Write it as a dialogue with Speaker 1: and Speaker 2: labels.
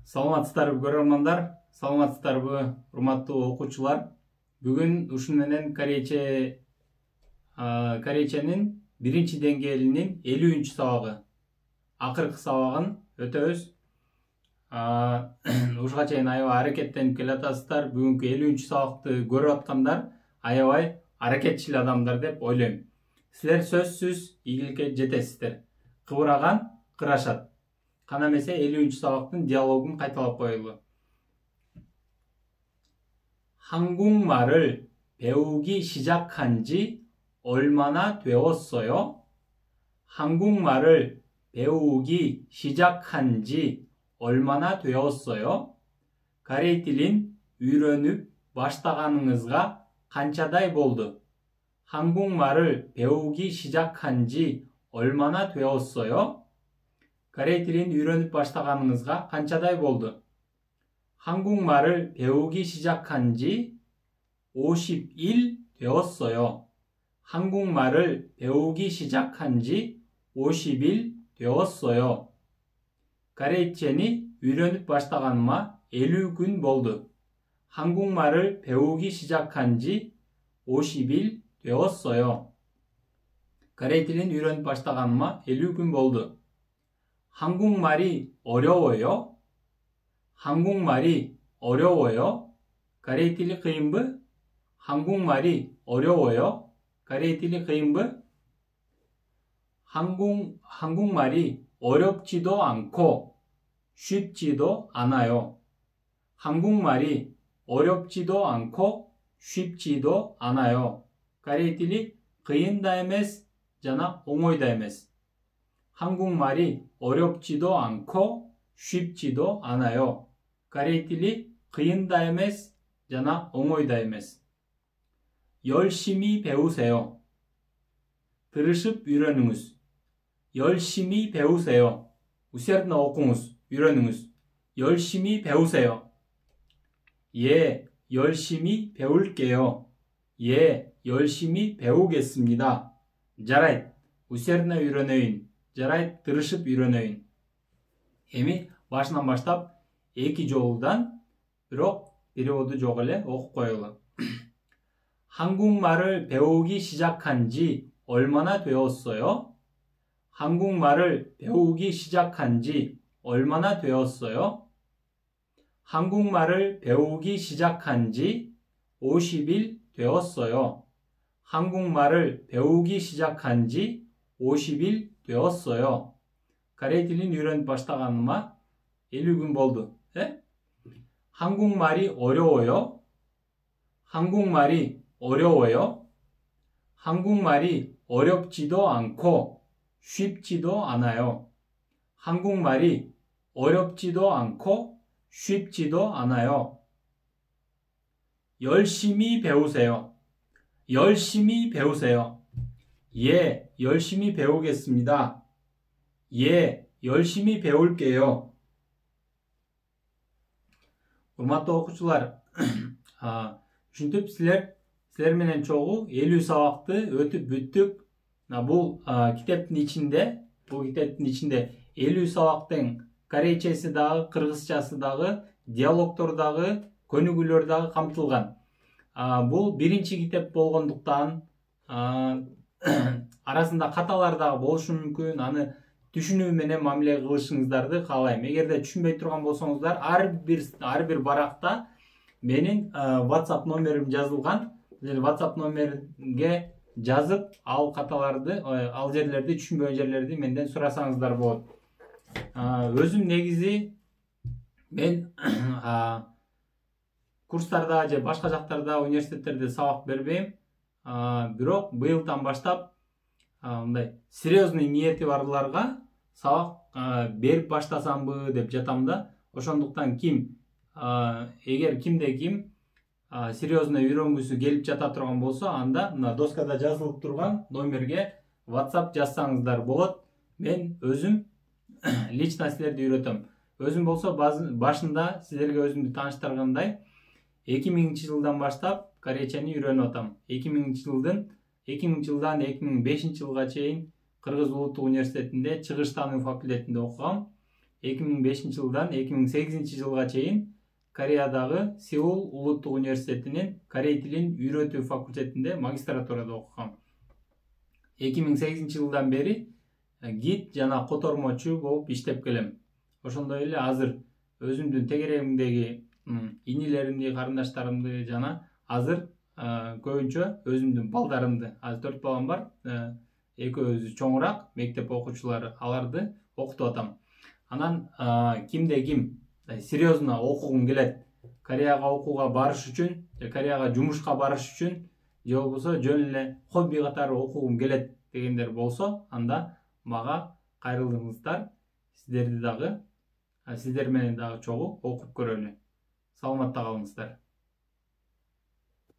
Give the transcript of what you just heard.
Speaker 1: Саламатсыздарбы көрөрмандар, саламатсыздарбы урматтуу окуучулар. Бүгүн ушун менен корейченин биринчи деңгээлинин 50-чү сабагы, акыркы сабагын өтөбүз. Ушуга чейин аябай аракеттенип келатасыздар. Бүгүнкү 50-чү сабакты көрүп аткандар аябай аракетчил адамдар деп ойлойм. Силер сөзсүз ийгиликке жетесиздер. Кыбыраган кырашат. Кана эмесе 50-чү сабактын диалогун кайталап коелу. 한국말을 배우기 시작한 지 얼마나 되었어요? 한국말을 배우기 시작한 지 얼마나 되었어요? Korey tilin үйрөнүп баштаганыңызга канчадай болду? 한국말을 배우기 시작한 지 얼마나 되었어요? Korey tilin үйрөнүп баштаганыңызга канчадай болду? 한국말을 배우기 시작한 지 50일 되었어요. 한국말을 배우기 시작한 지 50일 되었어요. Koreyçeni үйрөнүп баштаганыма 50 gün болду. 한국말을 배우기 시작한 지 50일 되었어요. Korey tilin үйрөнүп баштаганыма 50 gün болду. 한국말이 어려워요? 한국말이 어려워요? Korey tili kıyınbı? 한국말이 어려워요? Korey tili kıyınbı? 한국말이 어렵지도 않고 쉽지도 않아요. 한국말이 어렵지도 않고 쉽지도 않아요. Korey tili kıyın da emes, jana oңой da emes. 한국말이 어렵지도 않고 쉽지도 않아요. Korey tili kıyın da emes, jana oңой da emes. 열심히 배우세요. 들으십 үйрөнүңүз. 열심히 배우세요. усердно окуңуз, үйрөнүңүз. 열심히 배우세요. 예, 열심히 배울게요. 예, 열심히 배우겠습니다. жарайт, усердно үйрөнөйүн. жарайт, тырышып үйрөнөйүн. Эми башынан баштап эки жолудан, бирок переводу жок эле окуп коелу. 한국말을 배우기 시작한 지 얼마나 되었어요? 한국말을 배우기 시작한 지 얼마나 되었어요? 한국말을 배우기 시작한 지 50일 되었어요. 한국말을 배우기 시작한 지 50일 되었어요. Korey tilin үйрөнүп баштаганыма 50 gün болду. 한국말이 어려워요? 한국말이 어려워요? 한국말이 어렵지도 않고 쉽지도 않아요. 한국말이 어렵지도 않고 쉽지도 않아요. 열심히 배우세요. 열심히 배우세요. 예, 열심히 배우겠습니다. 예, 열심히 배울게요. Урматтуу окуучулар, ушинтип силер менен чогуу 50 сабакты өтүп бүттүк. Бул китептин ичинде 50 сабактын корейчеси дагы, кыргызчасы дагы, диалогтор дагы, көнүгүүлөр дагы камтылган. Бул биринчи китеп болгондуктан арасында каталар дагы болушу мүмкүн. Аны түшүнүү менен мамиле кылышыңыздарды каалайм. Эгерде түшүнбөй турган болсоңуздар, ар бир баракта менин WhatsApp номерим жазылган. WhatsApp номерге жазып, ал каталарды, ал жерлерди, түшүнбөгөн жерлерди менден сурасаңыздар болот. Өзүм негизи мен курстарда же башка жактарда, университеттерде сабак бербейм. Бирок быйылдан баштап мындай серьезный ниети барларга сабак берип баштасамбы деп жатам да. Ошондуктан эгер кимде ким серьезно үйрөнгүсү келип жата турган болсо, анда мына доскада жазылып турган номерге WhatsApp жазсаңыздар болот. Мен өзүм лично силерди үйрөтөм. Өзүм болсо башында силерге өзүмдү тааныштыргандай 2000 жылдан баштап корейчени үйрөнүп атам. 2000 жылдан 2005 жылга чейин Кыргыз Улуттук университетинде чыгыш таануу факультетинде окугам. 2005 жылдан 2008 жылга чейин Кореядагы Сеул улуттук университетинин корей тилин үйрөтүү факультетинде магистратурада окугам. 2008 жылдан бери гид жана котормочу болуп иштеп келем. Ошондой эле азыр өзүмдүн тегерегимдеги инилеримди, карындаштарымды жана азыр көбүнчө өзүмдүн балдарымды, азыр 4 балам бар, экөөбүз чоңураак мектеп окуучулары, аларды окутуп атам. Анан кимде ким серьезно окугум келет, Кореяга окууга барыш үчүн, Кореяга жумушка барыш үчүн, же болбосо жөн эле хобби катары окугум келет дегендер болсо, анда мага кайрылыңыздар. Сиздер менен дагы чогуу окуп көрөлү. Саламатта калыңыздар.